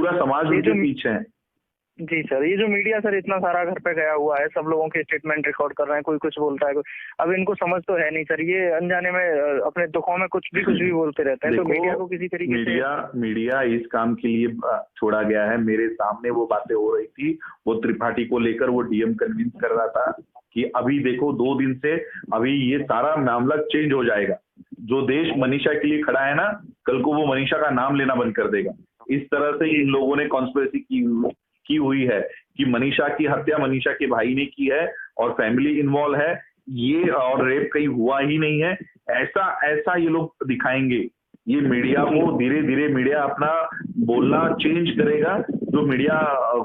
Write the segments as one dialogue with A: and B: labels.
A: पूरा समाज उनके पीछे है।
B: जी सर, ये जो मीडिया सर इतना सारा घर पे गया हुआ है, सब लोगों के स्टेटमेंट रिकॉर्ड कर रहे हैं, कोई कुछ बोलता है, अब इनको समझ तो है नहीं सर, ये अनजाने में अपने दुखों में कुछ भी बोलते रहते हैं। तो मीडिया को किसी तरीके से
A: मीडिया इस काम के लिए छोड़ा गया है। मेरे सामने वो बातें हो रही थी, वो त्रिपाठी को लेकर वो डीएम कन्विंस कर रहा था कि अभी देखो 2 दिन से अभी ये सारा मामला चेंज हो जाएगा, जो देश मनीषा के लिए खड़ा है ना, कल को वो मनीषा का नाम लेना बंद कर देगा। इस तरह से इन लोगों ने कॉन्स्पिरेसी की हुई है कि मनीषा की हत्या मनीषा के भाई ने की है और फैमिली इन्वॉल्व है, ये और रेप कहीं हुआ ही नहीं है, ऐसा ये लोग दिखाएंगे। ये मीडिया को धीरे धीरे मीडिया अपना बोलना चेंज करेगा। जो मीडिया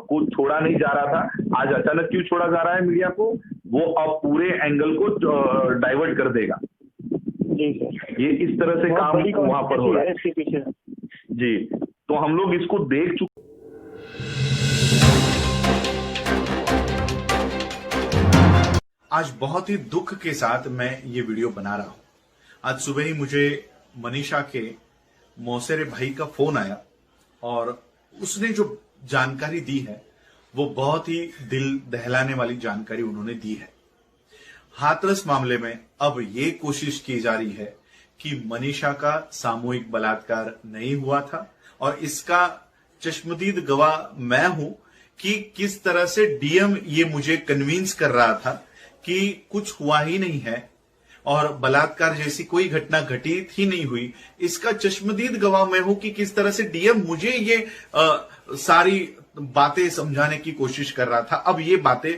A: को छोड़ा नहीं जा रहा था, आज अचानक क्यों छोड़ा जा रहा है मीडिया को, वो अब पूरे एंगल को डाइवर्ट कर देगा। ये इस तरह से काम वहां पर हो रहा है जी। तो हम लोग इसको देख चुके।
C: आज बहुत ही दुख के साथ मैं ये वीडियो बना रहा हूं। आज सुबह ही मुझे मनीषा के मौसेरे भाई का फोन आया और उसने जो जानकारी दी है वो बहुत ही दिल दहलाने वाली जानकारी उन्होंने दी है। हाथरस मामले में अब ये कोशिश की जा रही है कि मनीषा का सामूहिक बलात्कार नहीं हुआ था और इसका चश्मदीद गवाह मैं हूं कि किस तरह से डीएम ये मुझे कन्विंस कर रहा था कि कुछ हुआ ही नहीं है और बलात्कार जैसी कोई घटना घटित ही नहीं हुई। इसका चश्मदीद गवाह मैं हूं कि किस तरह से डीएम मुझे ये सारी बातें समझाने की कोशिश कर रहा था। अब ये बातें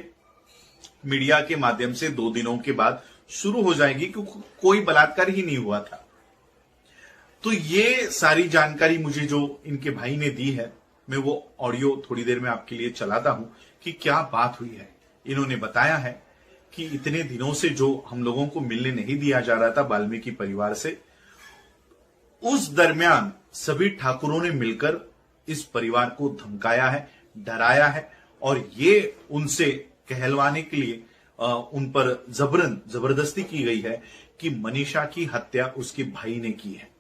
C: मीडिया के माध्यम से 2 दिनों के बाद शुरू हो जाएगी क्योंकि कोई बलात्कार ही नहीं हुआ था। तो ये सारी जानकारी मुझे जो इनके भाई ने दी है, मैं वो ऑडियो थोड़ी देर में आपके लिए चलाता हूं कि क्या बात हुई है। इन्होंने बताया है कि इतने दिनों से जो हम लोगों को मिलने नहीं दिया जा रहा था वाल्मीकि परिवार से, उस दरमियान सभी ठाकुरों ने मिलकर इस परिवार को धमकाया है, डराया है और ये उनसे कहलवाने के लिए उन पर जबरदस्ती की गई है कि मनीषा की हत्या उसके भाई ने की है।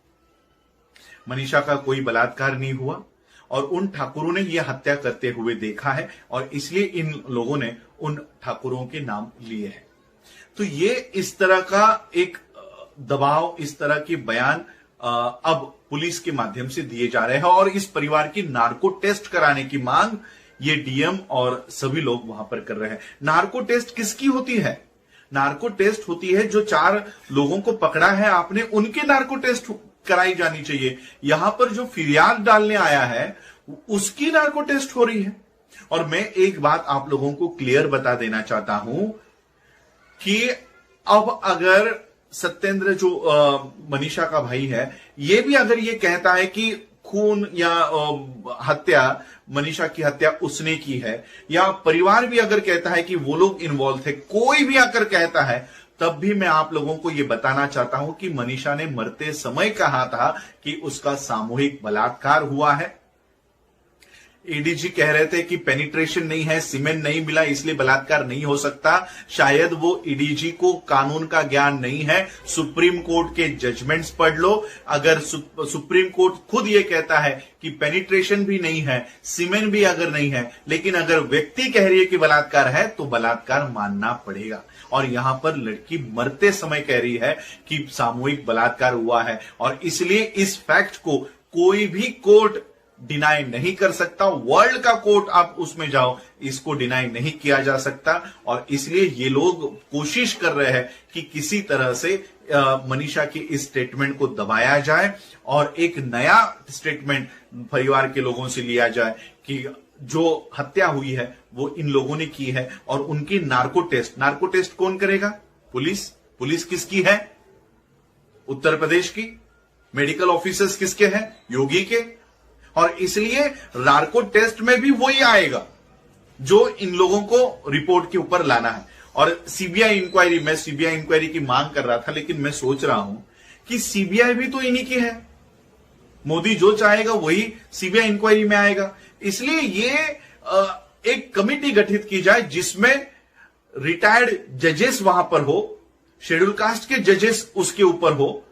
C: मनीषा का कोई बलात्कार नहीं हुआ और उन ठाकुरों ने यह हत्या करते हुए देखा है और इसलिए इन लोगों ने उन ठाकुरों के नाम लिए हैं। तो ये इस तरह का एक दबाव, इस तरह के बयान अब पुलिस के माध्यम से दिए जा रहे हैं और इस परिवार की नार्को टेस्ट कराने की मांग ये डीएम और सभी लोग वहां पर कर रहे हैं। नार्को टेस्ट किसकी होती है? नार्को टेस्ट होती है जो 4 लोगों को पकड़ा है आपने, उनके नार्को टेस्ट कराई जानी चाहिए। यहां पर जो फिरियाद डालने आया है उसकी नार्को टेस्ट हो रही है। और मैं एक बात आप लोगों को क्लियर बता देना चाहता हूं कि अब अगर सत्येंद्र जो मनीषा का भाई है, ये भी अगर ये कहता है कि खून या हत्या, मनीषा की हत्या उसने की है, या परिवार भी अगर कहता है कि वो लोग इन्वॉल्व थे, कोई भी अगर कहता है, तब भी मैं आप लोगों को यह बताना चाहता हूं कि मनीषा ने मरते समय कहा था कि उसका सामूहिक बलात्कार हुआ है। एडीजी कह रहे थे कि पेनिट्रेशन नहीं है, सीमेन नहीं मिला, इसलिए बलात्कार नहीं हो सकता। शायद वो एडीजी को कानून का ज्ञान नहीं है। सुप्रीम कोर्ट के जजमेंट्स पढ़ लो। अगर सुप्रीम कोर्ट खुद ये कहता है कि पेनिट्रेशन भी नहीं है, सीमेन भी अगर नहीं है, लेकिन अगर व्यक्ति कह रही है कि बलात्कार है, तो बलात्कार मानना पड़ेगा। और यहां पर लड़की मरते समय कह रही है कि सामूहिक बलात्कार हुआ है और इसलिए इस फैक्ट को कोई भी कोर्ट डिनाई नहीं कर सकता। वर्ल्ड का कोर्ट आप उसमें जाओ, इसको डिनाई नहीं किया जा सकता। और इसलिए ये लोग कोशिश कर रहे हैं कि किसी तरह से मनीषा की इस स्टेटमेंट को दबाया जाए और एक नया स्टेटमेंट परिवार के लोगों से लिया जाए कि जो हत्या हुई है वो इन लोगों ने की है। और उनकी नार्को टेस्ट कौन करेगा? पुलिस किसकी है? उत्तर प्रदेश की। मेडिकल ऑफिसर्स किसके हैं? योगी के। और इसलिए नार्को टेस्ट में भी वही आएगा जो इन लोगों को रिपोर्ट के ऊपर लाना है। और सीबीआई इंक्वायरी, मैं सीबीआई इंक्वायरी की मांग कर रहा था, लेकिन मैं सोच रहा हूं कि सीबीआई भी तो इन्हीं की है। मोदी जो चाहेगा वही सीबीआई इंक्वायरी में आएगा। इसलिए ये एक कमिटी गठित की जाए जिसमें रिटायर्ड जजेस वहां पर हो, शेड्यूल कास्ट के जजेस उसके ऊपर हो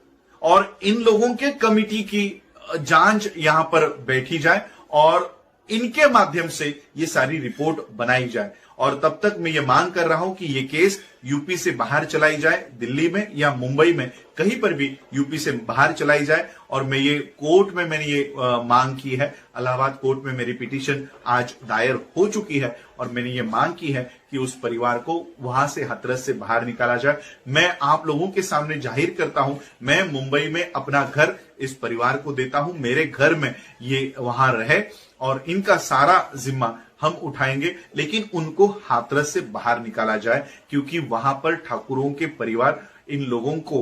C: और इन लोगों के कमिटी की जांच यहां पर बैठी जाए और इनके माध्यम से ये सारी रिपोर्ट बनाई जाए। और तब तक मैं ये मांग कर रहा हूं कि ये केस यूपी से बाहर चलाई जाए, दिल्ली में या मुंबई में, कहीं पर भी यूपी से बाहर चलाई जाए। और मैं ये कोर्ट में मैंने ये मांग की है, इलाहाबाद कोर्ट में मेरी पिटीशन आज दायर हो चुकी है और मैंने ये मांग की है कि उस परिवार को वहां से हाथरस से बाहर निकाला जाए। मैं आप लोगों के सामने जाहिर करता हूं, मैं मुंबई में अपना घर इस परिवार को देता हूं, मेरे घर में ये वहां रहे और इनका सारा जिम्मा हम उठाएंगे, लेकिन उनको हाथरस से बाहर निकाला जाए, क्योंकि वहां पर ठाकुरों के परिवार इन लोगों को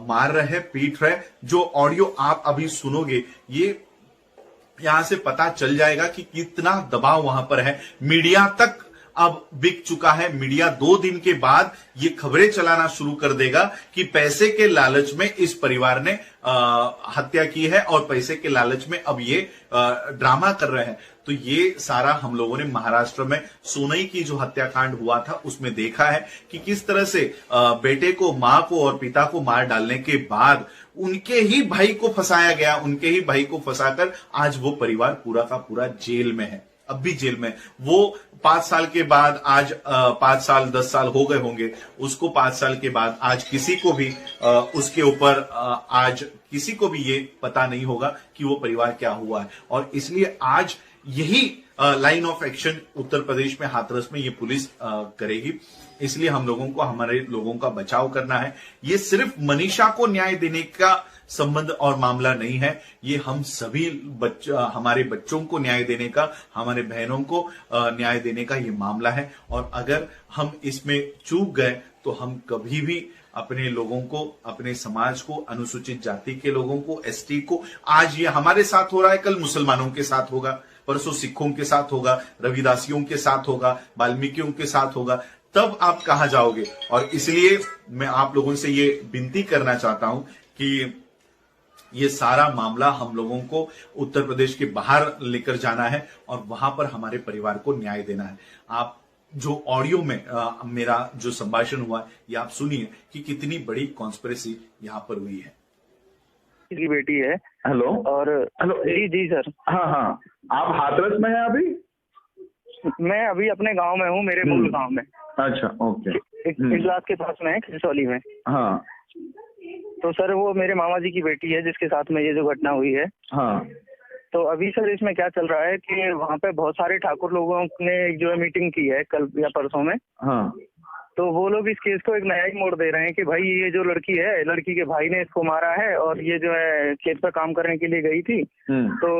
C: मार रहे, पीट रहे। जो ऑडियो आप अभी सुनोगे, ये यहां से पता चल जाएगा कि कितना दबाव वहां पर है। मीडिया तक अब बिक चुका है। मीडिया 2 दिन के बाद ये खबरें चलाना शुरू कर देगा कि पैसे के लालच में इस परिवार ने हत्या की है और पैसे के लालच में अब ये ड्रामा कर रहे हैं। तो ये सारा हम लोगों ने महाराष्ट्र में सोनई की जो हत्याकांड हुआ था उसमें देखा है कि किस तरह से बेटे को, मां को और पिता को मार डालने के बाद उनके ही भाई को फंसाया गया, उनके ही भाई को फंसाकर आज वो परिवार पूरा का पूरा जेल में है, अब भी जेल में। वो 5 साल के बाद आज 5 साल 10 साल हो गए होंगे उसको, 5 साल के बाद आज किसी को भी उसके ऊपर आज किसी को भी ये पता नहीं होगा कि वो परिवार क्या हुआ है। और इसलिए आज यही line of action Uttar Pradesh में हाथरस में ये पुलिस करेगी। इसलिए हम लोगों को, हमारे लोगों का बचाव करना है। ये सिर्फ मनीषा को न्याय देने का संबंध और मामला नहीं है, ये हम सभी हमारे बच्चों को न्याय देने का, हमारे बहनों को न्याय देने का ये मामला है। और अगर हम इसमें चूक गए तो हम कभी भी अपने लोगों को, अपने समाज को, अनुसूचित जाति के लोगों को, एसटी को, आज ये हमारे साथ हो रहा है, कल मुसलमानों के साथ होगा, परसों सिखों के साथ होगा, रविदासियों के साथ होगा, वाल्मीकियों के साथ होगा, तब आप कहां जाओगे। और इसलिए मैं आप लोगों से ये विनती करना चाहता हूं कि ये सारा मामला हम लोगों को उत्तर प्रदेश के बाहर लेकर जाना है और वहां पर हमारे परिवार को न्याय देना है। आप जो ऑडियो में मेरा जो संभाषण हुआ है, ये आप सुनिए कि कितनी बड़ी कॉन्स्पिरेसी यहाँ पर हुई है।
B: की बेटी है।
A: हेलो
B: और
A: हेलो,
B: जी सर।
A: हाँ हाँ, आप हाथरस में हैं अभी?
B: मैं अभी अपने गांव में हूँ, मेरे मूल गांव में।
A: अच्छा, ओके।
B: इजलास के पास में है, खिसौली में।
A: हाँ,
B: तो सर वो मेरे मामा जी की बेटी है जिसके साथ में ये जो घटना हुई है।
A: हाँ।
B: तो अभी सर इसमें क्या चल रहा है कि वहाँ पे बहुत सारे ठाकुर लोगों ने जो है मीटिंग की है कल या परसों में।
A: हाँ।
B: तो वो लोग इस केस को एक नया ही मोड़ दे रहे हैं कि भाई ये जो लड़की है, लड़की के भाई ने इसको मारा है और ये जो है खेत पर काम करने के लिए गई थी। तो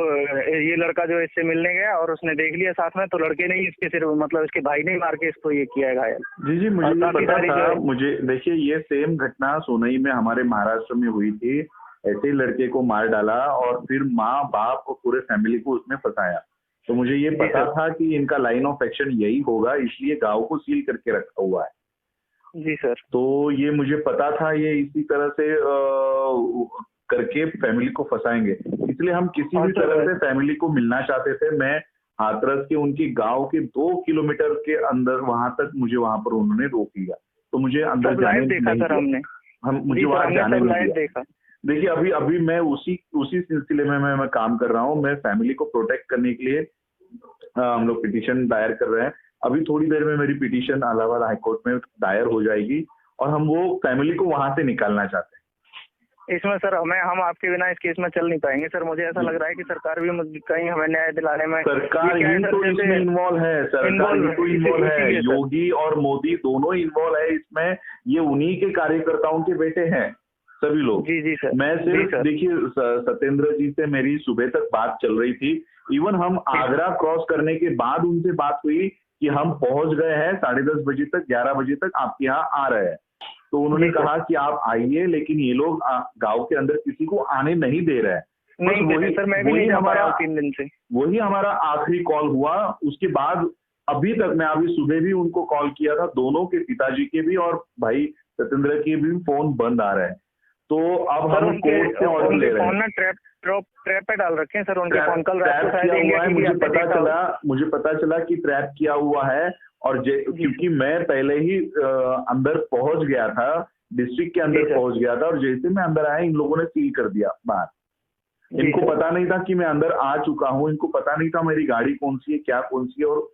B: ये लड़का जो इससे मिलने गया और उसने देख लिया साथ में, तो लड़के ने इसके सिर, मतलब इसके भाई ने मार के इसको ये किया है घायल।
A: जी, मुझे पता था। मुझे देखिए, ये सेम घटना सोनई में हमारे महाराष्ट्र में हुई थी। ऐसे ही लड़के को मार डाला और फिर माँ बाप और पूरे फैमिली को उसमें फंसाया। तो मुझे ये पता था कि इनका लाइन ऑफ एक्शन यही होगा, इसलिए गांव को सील करके रखा हुआ है।
B: जी सर।
A: तो ये मुझे पता था, ये इसी तरह से करके फैमिली को फंसाएंगे, इसलिए हम किसी भी तरह से फैमिली को मिलना चाहते थे। मैं हाथरस के उनकी गांव के 2 किलोमीटर के अंदर वहां तक मुझे वहां पर उन्होंने रोक लिया। तो मुझे अंदर जाने नहीं दिया, मुझे वहां जाने नहीं दिया। देखिए, अभी मैं उसी सिलसिले में मैं काम कर रहा हूँ। मैं फैमिली को प्रोटेक्ट करने के लिए हम लोग पिटीशन दायर कर रहे हैं। अभी थोड़ी देर में मेरी पिटीशन इलाहाबाद हाईकोर्ट में दायर हो जाएगी और हम वो फैमिली को वहां से निकालना चाहते हैं।
B: इसमें सर हम आपके बिना इस केस में चल नहीं पाएंगे सर। मुझे ऐसा लग रहा है कि सरकार भी कहीं हमें न्याय दिलाने में,
A: सरकार ही तो इसमें इन्वॉल्व है, सरकार ही तो इन्वॉल्व है। योगी और मोदी दोनों इन्वॉल्व है इसमें। ये उन्हीं के कार्यकर्ताओं के बेटे हैं सभी लोग।
B: जी सर।
A: मैं सिर्फ देखिए, सत्येंद्र जी से मेरी सुबह तक बात चल रही थी। इवन हम आगरा क्रॉस करने के बाद उनसे बात हुई कि हम पहुंच गए हैं 10:30 बजे तक, 11 बजे तक आपके यहाँ आ रहे हैं। तो उन्होंने कहा कि आप आइए, लेकिन ये लोग गांव के अंदर किसी को आने नहीं दे रहे हैं। वही हमारा आखिरी कॉल हुआ। उसके बाद अभी तक, मैं अभी सुबह भी उनको कॉल किया था, दोनों के पिताजी के भी और भाई सत्येंद्र के भी फोन बंद आ रहे हैं। तो अब हम कोर्ट से ऑर्डर ले रहे हैं।
B: ट्रैप पे डाल रखे हैं सर उनके फोन। कल रात को
A: शायद हुआ है, मुझे पता चला कि ट्रैप किया हुआ है। और क्योंकि मैं पहले ही अंदर पहुंच गया था, डिस्ट्रिक्ट के अंदर पहुंच गया था, और जैसे मैं अंदर आया इन लोगों ने सील कर दिया बाहर। इनको पता नहीं था कि मैं अंदर आ चुका हूँ, इनको पता नहीं था मेरी गाड़ी कौन सी है, क्या कौन सी है, और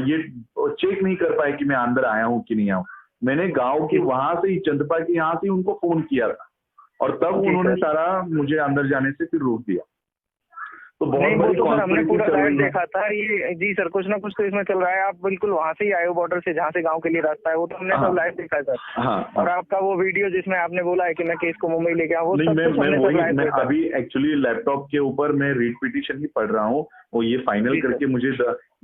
A: ये चेक नहीं कर पाए कि मैं अंदर आया हूँ कि नहीं आया हूँ। मैंने गांव के वहां से ही, चंदपा के यहाँ से उनको फोन किया था और तब उन्होंने सारा मुझे अंदर जाने से फिर रोक दिया। तो बहुत
B: नहीं, वो
A: बड़ी
B: तो सर हमने पूरा लाइव
A: कॉन्स्पिरेसी
B: देखा था। ये जी सर, कुछ ना कुछ तो इसमें चल रहा है। आप बिल्कुल वहां से ही आए हो, बॉर्डर से, जहाँ से गांव के लिए रास्ता है, वो तो हमने सब लाइव देखा है सर।
A: हाँ,
B: और आपका वो वीडियो जिसमें आपने बोला है कि मैं केस को मुंबई लेके आऊँ, वो
A: नहीं,
B: सब कुछ हमने सब लाइव
A: मैं
B: देखा।
A: अभी एक्चुअली लैपटॉप के ऊपर मैं रीट पिटीशन ही पढ़ रहा हूँ और ये फाइनल करके मुझे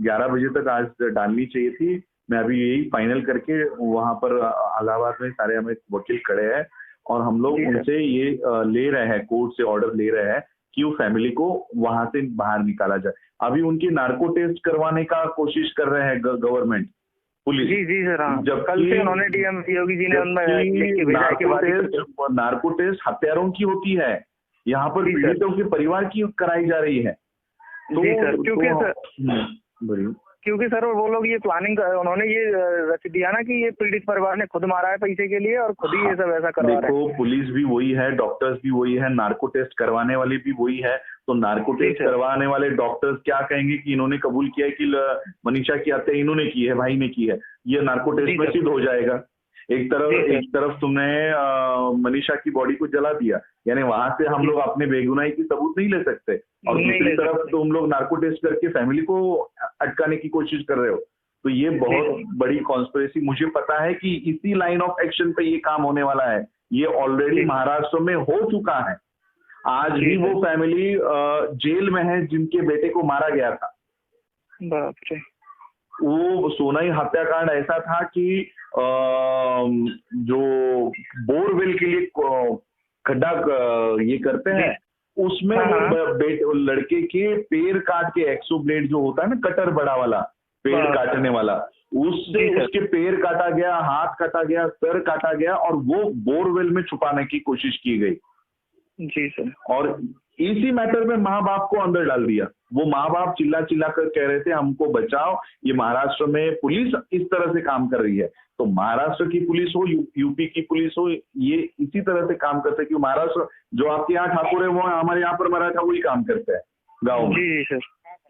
A: 11 बजे तक आज डालनी चाहिए थी। मैं अभी यही फाइनल करके वहां पर इलाहाबाद में सारे हमें वकील खड़े हैं और हम लोग उनसे ये ले रहे हैं, कोर्ट से ऑर्डर ले रहे हैं कि वो फैमिली को वहां से बाहर निकाला जाए। अभी उनकी नार्को टेस्ट करवाने का कोशिश कर रहे हैं गवर्नमेंट, पुलिस।
B: जी सर, हाँ। कल से उन्होंने डीएम योगी जी ने
A: नार्को टेस्ट हत्यारों की होती है, यहाँ पर पीड़ितों के परिवार की कराई जा रही है। तो
B: क्योंकि सर वो लोग ये प्लानिंग, उन्होंने ये रच दिया ना कि ये पीड़ित परिवार ने खुद मारा है पैसे के लिए और खुद ही ये सब ऐसा करवा रहे हैं।
A: देखो, पुलिस भी वही है, डॉक्टर्स भी वही है, नार्को टेस्ट करवाने वाले भी वही है। तो नार्को टेस्ट करवाने वाले डॉक्टर्स क्या कहेंगे कि इन्होंने कबूल किया है कि मनीषा की हत्या इन्होंने की है, भाई ने की है, ये नार्को टेस्ट में सिद्ध हो जाएगा। एक तरफ तुमने मनीषा की बॉडी को जला दिया, यानी वहां से हम लोग अपने बेगुनाही की सबूत नहीं ले सकते, और दूसरी तरफ तुम लोग नार्को टेस्ट करके फैमिली को अटकाने की कोशिश कर रहे हो। तो ये बहुत बड़ी कॉन्स्पिरेसी, मुझे पता है कि इसी लाइन ऑफ एक्शन पे ये काम होने वाला है। ये ऑलरेडी महाराष्ट्र में हो चुका है। आज भी वो फैमिली जेल में है जिनके बेटे को मारा गया था।
B: बाप रे।
A: वो सोनाई हत्याकांड ऐसा था कि जो बोरवेल के लिए खड्डा ये करते हैं, उसमें लड़के के पैर काट के, एक्सो ब्लेड जो होता है ना, कटर बड़ा वाला, पैर काटने वाला, उससे उसके पैर काटा गया, हाथ काटा गया, सर काटा गया और वो बोरवेल में छुपाने की कोशिश की गई।
B: जी सर।
A: और इसी मैटर में माँ बाप को अंदर डाल दिया। वो माँ बाप चिल्ला चिल्ला कर कह रहे थे हमको बचाओ, ये महाराष्ट्र में पुलिस इस तरह से काम कर रही है। तो महाराष्ट्र की पुलिस हो, यूपी की पुलिस हो, ये इसी तरह से काम करते हैं कि महाराष्ट्र जो आपके यहाँ ठाकुर है वो हमारे यहाँ पर मराठा वही काम करते हैं गाँव में।
B: जी सर।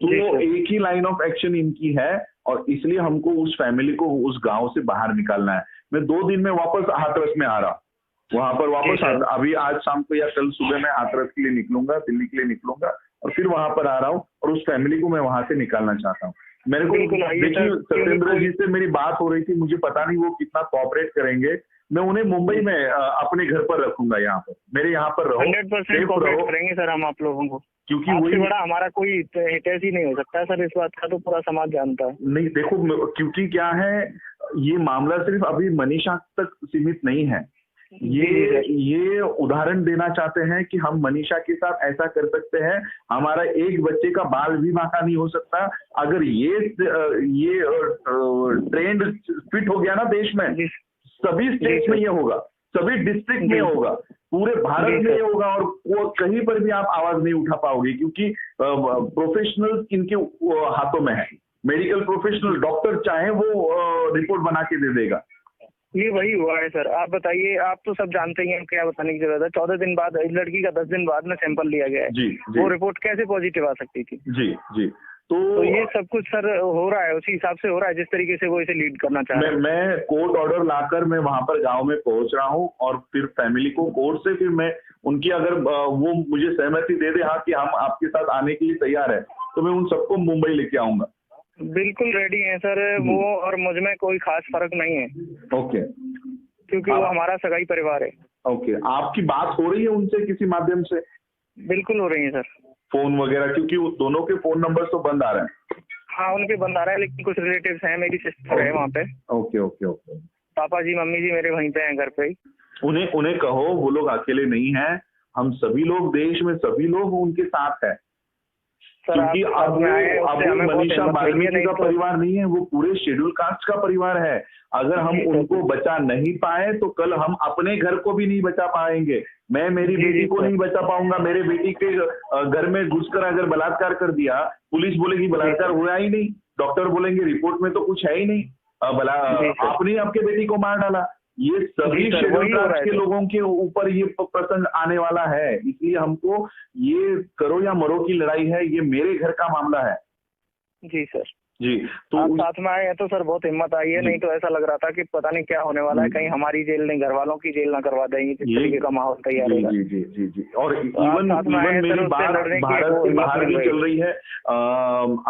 A: तो एक ही लाइन ऑफ एक्शन इनकी है और इसलिए हमको उस फैमिली को उस गाँव से बाहर निकालना है। मैं 2 दिन में वापस हाथरस में आ रहा हूँ, वहां पर वापस अभी आज शाम को या कल सुबह मैं हाथरस के लिए निकलूंगा, दिल्ली के लिए निकलूंगा और फिर वहां पर आ रहा हूँ और उस फैमिली को मैं वहां से निकालना चाहता हूँ। मेरे को देखिए, सत्येंद्र जी से मेरी बात हो रही थी, मुझे पता नहीं वो कितना कोऑपरेट करेंगे। मैं उन्हें मुंबई में अपने घर पर रखूंगा, यहाँ पर मेरे यहाँ पर रहो,
B: 100% कोऑपरेट करेंगे सर हम आप लोगों को,
A: क्योंकि वही
B: बड़ा हमारा कोई हितैषी नहीं हो सकता सर, इस बात का तो पूरा समाज जानता है।
A: नहीं देखो, क्योंकि क्या है, ये मामला सिर्फ अभी मनीषा तक सीमित नहीं है। ये उदाहरण देना चाहते हैं कि हम मनीषा के साथ ऐसा कर सकते हैं, हमारा एक बच्चे का बाल भी बांका नहीं हो सकता। अगर ये ट्रेंड फिट हो गया ना देश में, सभी स्टेट में ये होगा, सभी डिस्ट्रिक्ट में होगा, पूरे भारत में ये होगा और वो कहीं पर भी आप आवाज नहीं उठा पाओगे, क्योंकि प्रोफेशनल इनके हाथों में है। मेडिकल प्रोफेशनल, डॉक्टर चाहे वो रिपोर्ट बना के दे देगा।
B: ये वही हुआ है सर। आप बताइए, आप तो सब जानते ही हैं, क्या बताने की जरूरत है। 14 दिन बाद लड़की का 10 दिन बाद में सैंपल लिया गया है।
A: जी।
B: वो रिपोर्ट कैसे पॉजिटिव आ सकती थी?
A: जी। तो
B: ये सब कुछ सर हो रहा है, उसी हिसाब से हो रहा है जिस तरीके से वो इसे लीड करना चाह रहे हैं।
A: मैं कोर्ट ऑर्डर लाकर मैं वहां पर गांव में पहुंच रहा हूं और फिर फैमिली को कोर्ट से फिर मैं उनकी, अगर वो मुझे सहमति दे दे, हाँ कि हम आपके साथ आने के लिए तैयार है, तो मैं उन सबको मुंबई लेके आऊंगा।
B: बिल्कुल रेडी है सर वो, और मुझ में कोई खास फर्क नहीं है।
A: ओके।
B: क्योंकि वो हमारा सगाई परिवार है।
A: ओके। आपकी बात हो रही है उनसे किसी माध्यम से?
B: बिल्कुल हो रही है सर,
A: फोन वगैरह, क्योंकि दोनों के फोन नंबर तो बंद आ रहे हैं।
B: हाँ उनके बंद आ रहा है, लेकिन कुछ रिलेटिव्स हैं, मेरी सिस्टर है वहाँ पे।
A: ओके।
B: पापा जी मम्मी जी मेरे वहीं पे हैं घर पे ही।
A: उन्हें कहो वो लोग अकेले नहीं हैं, हम सभी लोग, देश में सभी लोग उनके साथ हैं। क्योंकि अब मनीषा वाल्मीकि का परिवार नहीं है, वो पूरे शेड्यूल कास्ट का परिवार है। अगर हम उनको बचा नहीं पाए तो कल हम अपने घर को भी नहीं बचा पाएंगे। मैं मेरी बेटी को नहीं बचा पाऊंगा। मेरे बेटी के घर में घुसकर अगर बलात्कार कर दिया, पुलिस बोलेगी बलात्कार हुआ ही नहीं, डॉक्टर बोलेंगे रिपोर्ट में तो कुछ है ही नहीं, आपने आपके बेटी को मार डाला। ये सभी
B: सर,
A: शेड्यूल
B: वही हो रहा
A: कास्ट
B: है
A: के
B: सर।
A: लोगों के ऊपर ये प्रसंग आने वाला है, इसलिए हमको ये करो या मरो की लड़ाई है, ये मेरे घर का मामला है।
B: जी सर,
A: जी, तो
B: आप साथ में आए हैं तो सर बहुत हिम्मत आई है,
A: जी।
B: नहीं तो ऐसा लग रहा था कि पता नहीं क्या होने वाला है, कहीं हमारी जेल नहीं, घर वालों की जेल ना करवा देंगी, जिस तरीके का माहौल तैयार
A: जी
B: होगा।
A: जी जी जी जी और
B: आप
A: इवन
B: साथ में आए हैं,
A: मेरी
B: सर, उससे
A: बात
B: लड़ने की
A: भारत
B: वो
A: से
B: हिम्मत
A: बाहर
B: मिल
A: भी
B: रही
A: चल रही है।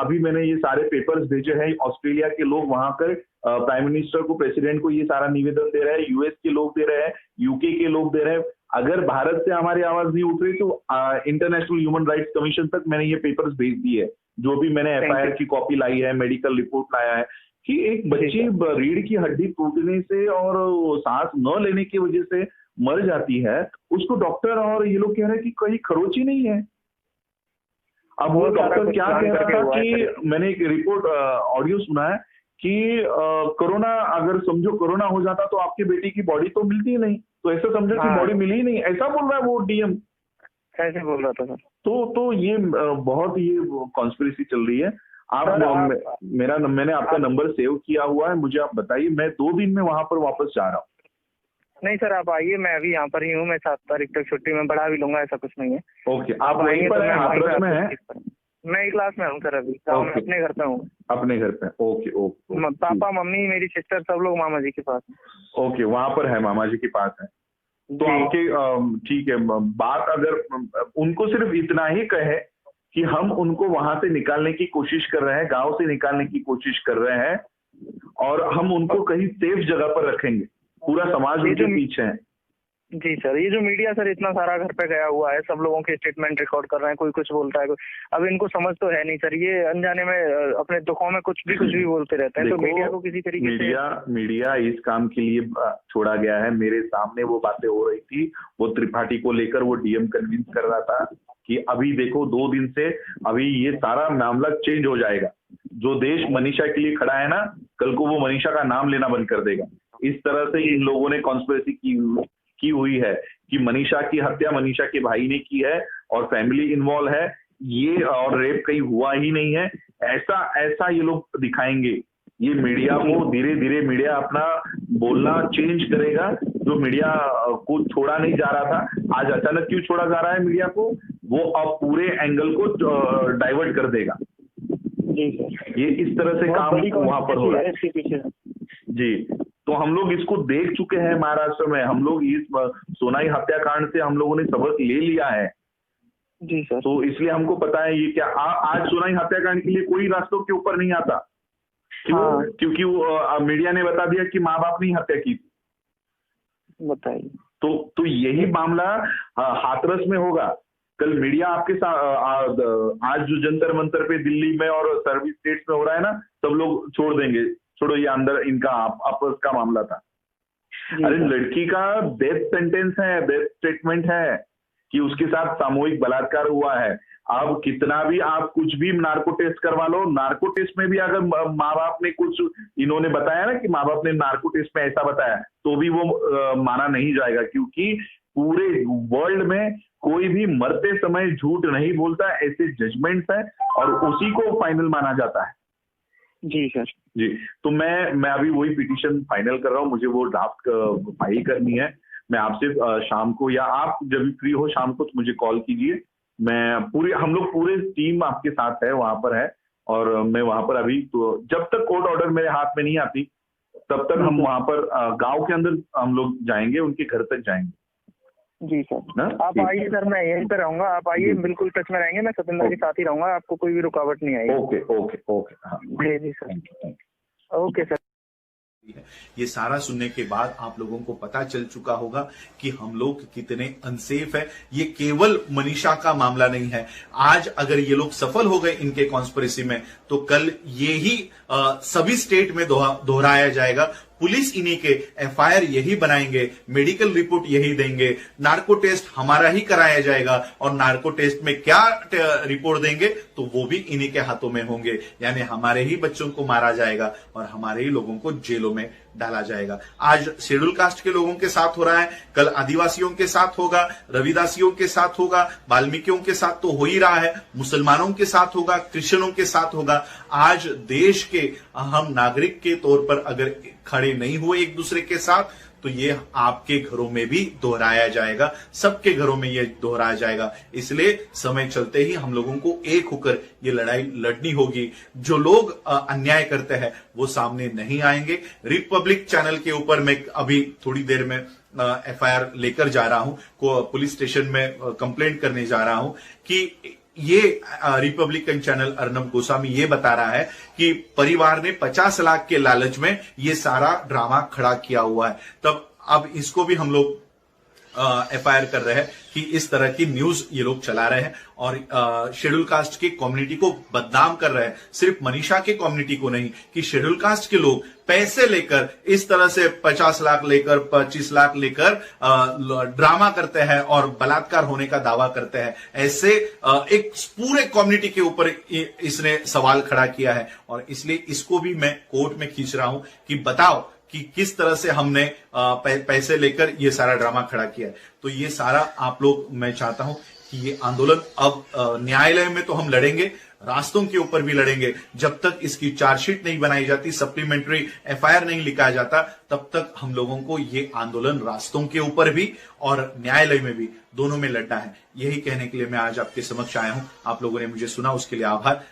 A: अभी मैंने ये सारे पेपर्स भेजे हैं, ऑस्ट्रेलिया के लोग वहां कर प्राइम मिनिस्टर को, प्रेसिडेंट को ये सारा निवेदन दे रहे हैं, यूएस के लोग दे रहे हैं, यूके के लोग दे रहे हैं। अगर भारत से हमारी आवाज नहीं उठ रही तो इंटरनेशनल ह्यूमन राइट्स कमीशन तक मैंने ये पेपर्स भेज दिए है, जो भी मैंने एफआईआर की कॉपी लाई है, मेडिकल रिपोर्ट लाया है, कि एक बच्ची रीढ़ की हड्डी टूटने से और सांस न लेने की वजह से मर जाती है, उसको डॉक्टर और ये लोग कह रहे हैं कि कोई खरोच ही नहीं है। अब वो डॉक्टर क्या कह रहा था कि मैंने एक रिपोर्ट ऑडियो सुना है कि कोरोना, अगर समझो कोरोना हो जाता तो आपकी बेटी की बॉडी तो मिलती ही नहीं, तो ऐसा समझो कि बॉडी मिली ही नहीं, ऐसा बोल रहा है वो डीएम।
B: ऐसे बोल रहा था सर।
A: तो ये बहुत ये कॉन्स्पिरेसी चल रही है। मैंने आपका नंबर सेव किया हुआ है, मुझे आप बताइए, मैं 2 दिन में वहां पर वापस जा रहा हूँ।
B: नहीं सर, आप आइए, मैं अभी यहाँ पर ही हूँ, मैं 7 तारीख तक छुट्टी में बढ़ा भी लूंगा, ऐसा कुछ नहीं है।
A: ओके, आप वहीं पर हैं, हाथरस में हैं?
B: मैं क्लास में हूँ सर, अभी गाँव में अपने घर पे हूँ।
A: अपने घर पे? Okay okay.
B: पापा, मम्मी, मेरी सिस्टर, सब लोग मामा जी के पास हैं।
A: ओके, वहां पर है, मामा जी के पास है। तो आपके ठीक है, बात अगर उनको सिर्फ इतना ही कहे कि हम उनको वहां से निकालने की कोशिश कर रहे हैं, गांव से निकालने की कोशिश कर रहे हैं, और हम उनको कहीं सेफ जगह पर रखेंगे, पूरा समाज उनके पीछे है।
B: जी सर, ये जो मीडिया सर इतना सारा घर पे गया हुआ है, सब लोगों के स्टेटमेंट रिकॉर्ड कर रहे हैं, कोई कुछ बोलता है, अब इनको समझ तो है नहीं सर, ये अनजाने में अपने दुखों में कुछ भी बोलते रहते हैं। तो मीडिया को किसी तरीके से
A: मीडिया इस काम के लिए छोड़ा गया है। मेरे सामने वो बातें हो रही थी, वो त्रिपाठी को लेकर वो डीएम कन्विंस कर रहा था कि अभी देखो 2 दिन से अभी ये सारा मामला चेंज हो जाएगा, जो देश मनीषा के लिए खड़ा है ना, कल को वो मनीषा का नाम लेना बंद कर देगा। इस तरह से इन लोगों ने कॉन्स्पिरेसी की हुई है कि मनीषा की हत्या मनीषा के भाई ने की है और फैमिली इन्वॉल्व है, ये और रेप कहीं हुआ ही नहीं है, ऐसा ये लोग दिखाएंगे। ये मीडिया को धीरे धीरे मीडिया अपना बोलना चेंज करेगा, जो मीडिया को छोड़ा नहीं जा रहा था, आज अचानक क्यों छोड़ा जा रहा है मीडिया को, वो अब पूरे एंगल को डाइवर्ट कर देगा।
B: जी सर,
A: ये इस तरह से काम वहां पर हो रहा है
B: इसके पीछे।
A: जी। तो हम लोग इसको देख चुके हैं महाराष्ट्र में, हम लोग इस सोनाई हत्याकांड से हम लोगों ने सबक ले लिया है।
B: जी सर,
A: तो इसलिए हमको पता है ये क्या आज सोनाई हत्याकांड के लिए कोई रास्तों के ऊपर नहीं आता, क्योंकि वो मीडिया ने बता दिया कि माँ बाप ने हत्या की।
B: बताइए।
A: तो यही मामला हाथरस में होगा। कल मीडिया आपके साथ आज जो जंतर मंतर पे दिल्ली में और सर्विस स्टेट्स में हो रहा है ना, सब लोग छोड़ देंगे, छोड़ो ये अंदर इनका आपस का मामला था। अरे लड़की का डेथ सेंटेंस है, डेथ स्टेटमेंट है कि उसके साथ सामूहिक बलात्कार हुआ है। अब कितना भी आप कुछ भी नार्को टेस्ट करवा लो, नार्को टेस्ट में भी अगर माँ बाप ने कुछ इन्होंने बताया ना कि माँ बाप ने नार्को टेस्ट में ऐसा बताया, तो भी वो माना नहीं जाएगा, क्योंकि पूरे वर्ल्ड में कोई भी मरते समय झूठ नहीं बोलता, ऐसे जजमेंट्स है और उसी को फाइनल माना जाता है।
B: जी सर
A: जी। तो मैं अभी वही पिटीशन फाइनल कर रहा हूँ, मुझे वो ड्राफ्ट फाइल करनी है। मैं आपसे शाम को या आप जब भी फ्री हो शाम को तो मुझे कॉल कीजिए। हम लोग पूरे टीम आपके साथ है, वहां पर है, और मैं वहां पर अभी तो जब तक कोर्ट ऑर्डर मेरे हाथ में नहीं आती तब तक हम वहां पर गांव के अंदर हम लोग जाएंगे, उनके घर तक जाएंगे।
B: जी सर, आप आइए सर, मैं यहीं पे रहूंगा, आप आइए, बिल्कुल टच में रहेंगे, मैं सतेंद्र के साथ ही रहूंगा, आपको कोई भी रुकावट नहीं आएगी।
A: ओके ओके ओके, हाँ
B: जी सर, ओके सर।
C: ये सारा सुनने के बाद आप लोगों को पता चल चुका होगा कि हम लोग कितने अनसेफ है। ये केवल मनीषा का मामला नहीं है। आज अगर ये लोग सफल हो गए इनके कॉन्स्पिरेसी में, तो कल ये ही सभी स्टेट में दोहराया जाएगा। पुलिस इन्हीं के एफआईआर यही बनाएंगे, मेडिकल रिपोर्ट यही देंगे, नार्को टेस्ट हमारा ही कराया जाएगा, और नार्को टेस्ट में क्या रिपोर्ट देंगे तो वो भी इन्हीं के हाथों में होंगे। यानी हमारे ही बच्चों को मारा जाएगा और हमारे ही लोगों को जेलों में डाला जाएगा। आज शेड्यूल कास्ट के लोगों के साथ हो रहा है, कल आदिवासियों के साथ होगा, रविदासियों के साथ होगा, वाल्मीकियों के साथ तो हो ही रहा है, मुसलमानों के साथ होगा, क्रिश्चियनों के साथ होगा। आज देश के हम नागरिक के तौर पर अगर खड़े नहीं हुए एक दूसरे के साथ, तो ये आपके घरों में भी दोहराया जाएगा, सबके घरों में ये दोहराया जाएगा। इसलिए समय चलते ही हम लोगों को एक होकर ये लड़ाई लड़नी होगी। जो लोग अन्याय करते हैं वो सामने नहीं आएंगे। रिपब्लिक चैनल के ऊपर मैं अभी थोड़ी देर में एफआईआर लेकर जा रहा हूं, पुलिस स्टेशन में कंप्लेंट करने जा रहा हूं कि ये रिपब्लिकन चैनल अर्नब गोस्वामी ये बता रहा है कि परिवार ने 50 लाख के लालच में ये सारा ड्रामा खड़ा किया हुआ है। तब अब इसको भी हम लोग एफआईआर कर रहे हैं कि इस तरह की न्यूज ये लोग चला रहे हैं और शेड्यूल कास्ट की कम्युनिटी को बदनाम कर रहे हैं। सिर्फ मनीषा के कम्युनिटी को नहीं, कि शेड्यूल कास्ट के लोग पैसे लेकर इस तरह से 50 लाख लेकर 25 लाख लेकर ड्रामा करते हैं और बलात्कार होने का दावा करते हैं। ऐसे एक पूरे कम्युनिटी के ऊपर इसने सवाल खड़ा किया है और इसलिए इसको भी मैं कोर्ट में खींच रहा हूं कि बताओ कि किस तरह से हमने पैसे लेकर ये सारा ड्रामा खड़ा किया है। तो ये सारा आप लोग, मैं चाहता हूं कि ये आंदोलन अब न्यायालय में तो हम लड़ेंगे, रास्तों के ऊपर भी लड़ेंगे। जब तक इसकी चार्जशीट नहीं बनाई जाती, सप्लीमेंट्री एफआईआर नहीं लिखा जाता, तब तक हम लोगों को ये आंदोलन रास्तों के ऊपर भी और न्यायालय में भी, दोनों में लड़ना है। यही कहने के लिए मैं आज आपके समक्ष आया हूं। आप लोगों ने मुझे सुना, उसके लिए आभार।